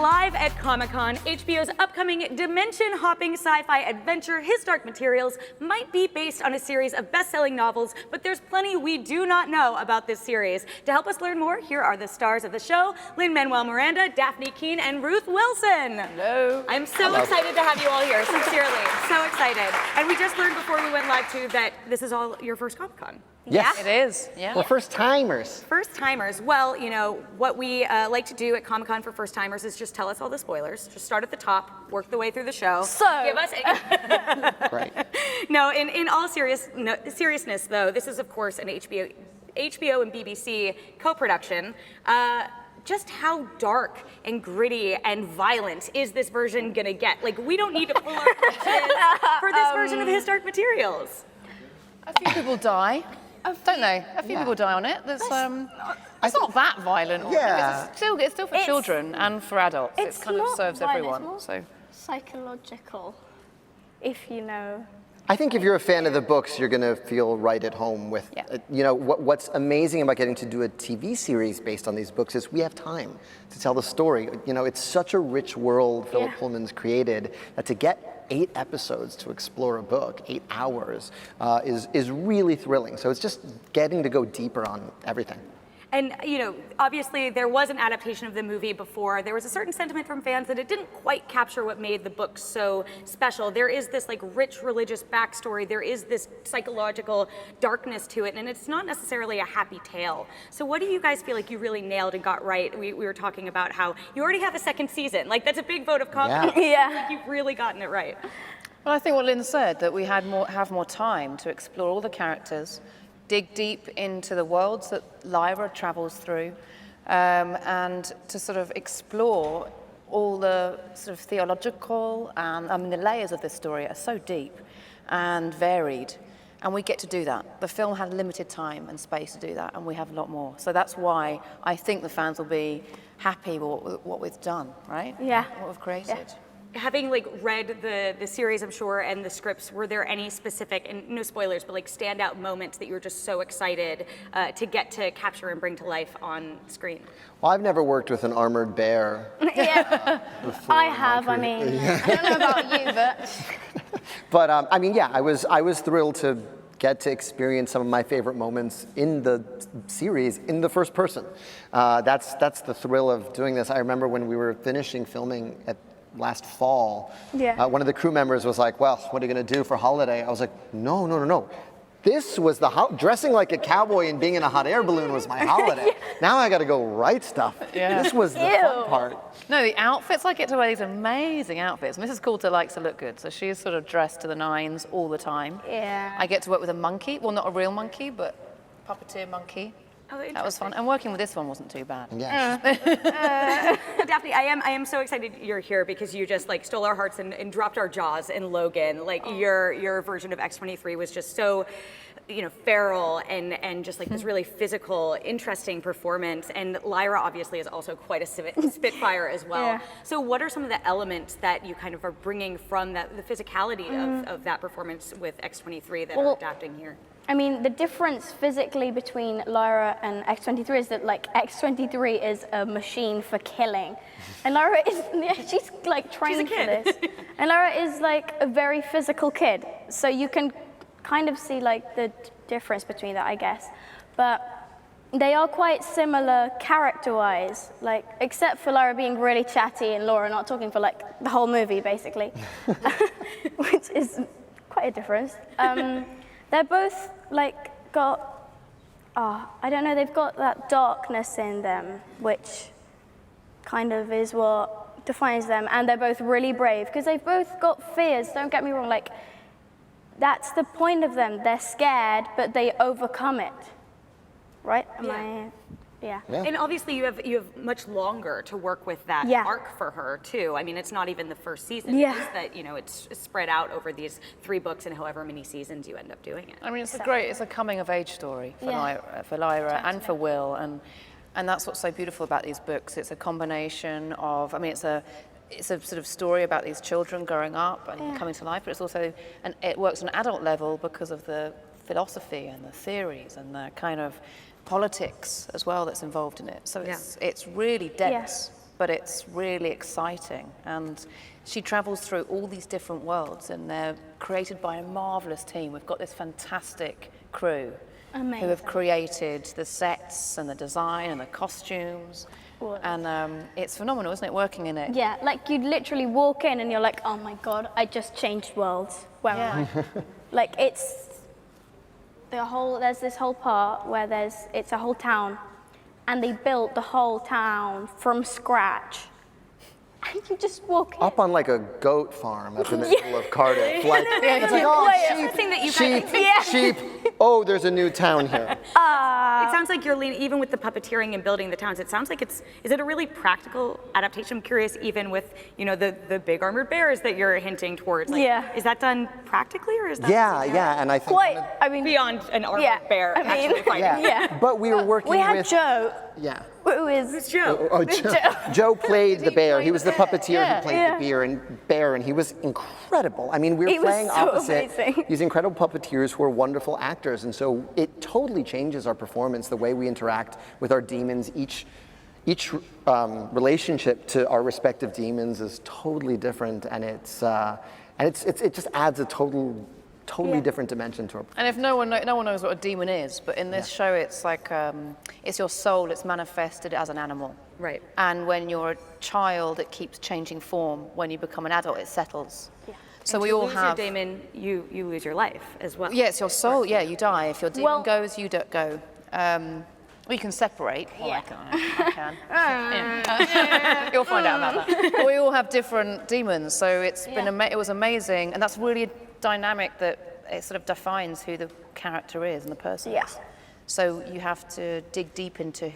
live at Comic-Con. HBO's upcoming dimension-hopping sci-fi adventure, His Dark Materials, might be based on a series of best-selling novels, but there's plenty we do not know about this series. To help us learn more, here are the stars of the show, Lin-Manuel Miranda, Dafne and Ruth Wilson. Hello. I'm so excited to have you all here, sincerely. So excited. And we just learned before we went live, too, that this is all your first Comic-Con. Yes. Yeah? It is, yeah. We're first timers. First timers. Well, you know, what we like to do at Comic-Con for first timers is just tell us all the spoilers. Just start at the top, work the way through the show. So. Give us Right. No, in all seriousness, though, this is, of course, an HBO and BBC co-production. Just how dark and gritty and violent is this version gonna get? Like, we don't need to pull our punches for this version of His Dark Materials. A few people die. Don't they? A few people die on it. There's, it's not that violent. Yeah. It's still for children and for adults. It kind of serves everyone. It's more So psychological, if you know. I think if you're a fan of the books, you're going to feel right at home with, you know, what's amazing about getting to do a TV series based on these books is we have time to tell the story. You know, it's such a rich world Philip Pullman's created that to get 8 episodes to explore a book, 8 hours, is really thrilling. So it's just getting to go deeper on everything. And, you know, obviously there was an adaptation of the movie before. There was a certain sentiment from fans that it didn't quite capture what made the book so special. There is this like rich religious backstory. There is this psychological darkness to it, and it's not necessarily a happy tale. So what do you guys feel like you really nailed and got right? We were talking about how you already have a second season. Like, that's a big vote of confidence. Yeah. Like, you've really gotten it right. well, I think what Lynn said, that we have more time to explore all the characters, dig deep into the worlds that Lyra travels through, and to sort of explore all the sort of theological and the layers of this story are so deep and varied, and we get to do that. The film had limited time and space to do that, and we have a lot more. So that's why I think the fans will be happy with what we've done, right? Yeah. What we've created. Yeah. Having like read the series, I'm sure, and the scripts, were there any specific, and no spoilers, but like standout moments that you were just so excited to get to capture and bring to life on screen? Well, I've never worked with an armored bear. Yeah, I have. I mean, I don't know about you, but I mean, yeah, I was thrilled to get to experience some of my favorite moments in the series in the first person. That's the thrill of doing this. I remember when we were finishing filming at last fall, one of the crew members was like, well, what are you going to do for holiday? I was like, no. This was dressing like a cowboy and being in a hot air balloon was my holiday. Now I got to go write stuff. Yeah. This was the fun part. No, the outfits, I get to wear these amazing outfits. Mrs. Coulter likes to look good, so she's sort of dressed to the nines all the time. yeah. I get to work with a monkey, well, not a real monkey, but puppeteer monkey. Oh, That was fun, and working with this one wasn't too bad. Yeah. Daphne, I am so excited you're here because you just like stole our hearts and dropped our jaws in Logan. Like your version of X-23 was just so, you know, feral and just like this really physical, interesting performance. And Lyra obviously is also quite a spitfire as well. Yeah. So what are some of the elements that you kind of are bringing from the physicality of that performance with X-23 that are adapting here? I mean, the difference physically between Lyra and X-23 is that, like, X-23 is a machine for killing. And Lyra is, she's, like, trained for this. And Lyra is, like, a very physical kid. So you can kind of see, like, the difference between that, I guess. But they are quite similar character-wise, like, except for Lyra being really chatty and Laura not talking for, like, the whole movie, basically, which is quite a difference. They're both, like, got, I don't know, they've got that darkness in them, which kind of is what defines them. And they're both really brave, because they've both got fears, don't get me wrong. Like, that's the point of them. They're scared, but they overcome it, right? Yeah. And obviously you have much longer to work with that arc for her too. I mean, it's not even the first season. Yeah. It's that, you know, it's spread out over these 3 books and however many seasons you end up doing it. I mean, it's a coming of age story for Lyra and for Will, and that's what's so beautiful about these books. It's a combination of, I mean, it's a sort of story about these children growing up and coming to life, but it's also, and it works on an adult level because of the philosophy and the theories and the kind of politics as well that's involved in it. So it's really dense. but it's really exciting. And she travels through all these different worlds, and they're created by a marvelous team. We've got this fantastic crew who have created the sets and the design and the costumes. And it's phenomenal, isn't it, working in it? Yeah, like you'd literally walk in and you're like, oh my God, I just changed worlds. Where am I? Like there's this whole part where it's a whole town, and they built the whole town from scratch. And you just walk in. Up on like a goat farm up in the middle of Cardiff. Like, it's like, oh, sheep. Oh, there's a new town here. It sounds like you're leaning, even with the puppeteering and building the towns, it sounds like is it a really practical adaptation? I'm curious, even with, the big armored bears that you're hinting towards. Like, is that done practically, or is that? Yeah, and I think beyond an armored bear actually fighting. But we were working with... We had Joe. Yeah. Who's Joe? Joe played the bear. He was the puppeteer who played the bear, and he was incredible. I mean, we were playing opposite these incredible puppeteers who are wonderful actors, and so it totally changes our performance, the way we interact with our demons. Each relationship to our respective demons is totally different, and it just adds a totally different dimension to our performance. And if no one knows what a demon is, but in this show it's like it's your soul. It's manifested as an animal. Right. And when you're a child, it keeps changing form. When you become an adult, it settles. Yeah. So we all have. Your demon, you lose your life as well. Yeah, it's your soul. Yeah, you die. If your demon goes, you don't go. Or you can separate. Well, I can. You'll find out about that. But we all have different demons, so it was amazing, and that's really a dynamic that it sort of defines who the character is and the person is. So you have to dig deep into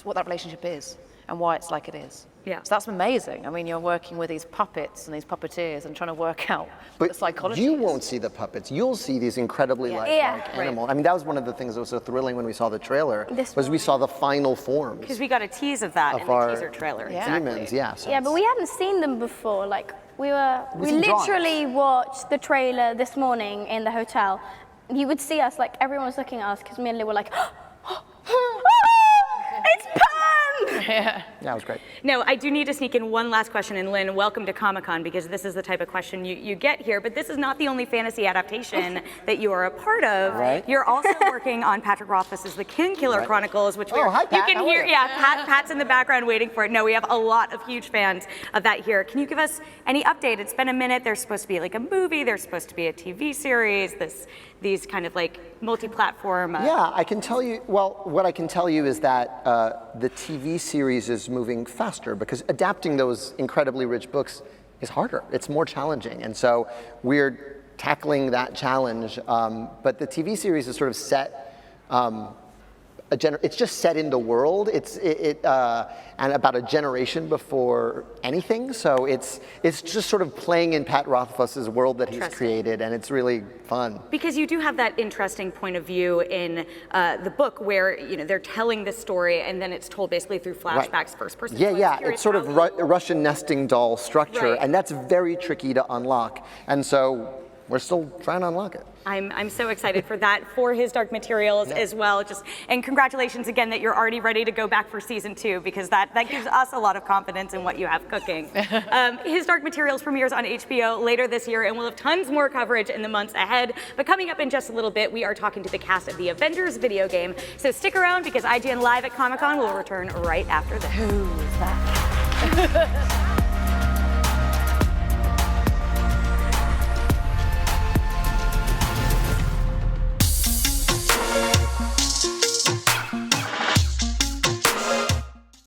what that relationship is and why it's like it is. Yeah. So that's amazing. I mean, you're working with these puppets and these puppeteers and trying to work out what the psychology you is. Won't see the puppets. You'll see these incredibly lifelike animals. I mean, that was one of the things that was so thrilling when we saw the trailer, we saw the final forms. Because we got a tease of that in the teaser trailer. Demons, So but we hadn't seen them before. Like, we literally watched the trailer this morning in the hotel. You would see us, like, everyone was looking at us because me and Lily were like, it's Pam! Yeah, it was great. Now, I do need to sneak in one last question, and Lynn, welcome to Comic-Con, because this is the type of question you get here, but this is not the only fantasy adaptation that you are a part of. Right. You're also working on Patrick Rothfuss's The Kingkiller Chronicles, which hi, Pat. you can hear, Pat's in the background waiting for it. No, we have a lot of huge fans of that here. Can you give us any update? It's been a minute. There's supposed to be like a movie, there's supposed to be a TV series, these kind of like multi-platform. Yeah, I can tell you, what I can tell you is that the TV series is moving faster, because adapting those incredibly rich books is harder. It's more challenging. And so we're tackling that challenge. But the TV series is sort of set, it's just set in the world. And about a generation before anything. So it's just sort of playing in Pat Rothfuss's world that he's created, and it's really fun. Because you do have that interesting point of view in the book where they're telling this story and then it's told basically through flashbacks, first person. Yeah. It's sort of Russian nesting doll structure, and that's very tricky to unlock. And so we're still trying to unlock it. I'm so excited for that, for his Dark Materials as well. And congratulations again that you're already ready to go back for season 2, because that gives us a lot of confidence in what you have cooking. His Dark Materials premieres on HBO later this year, and we'll have tons more coverage in the months ahead. But coming up in just a little bit, we are talking to the cast of the Avengers video game. So stick around, because IGN Live at Comic-Con will return right after this. Who is that?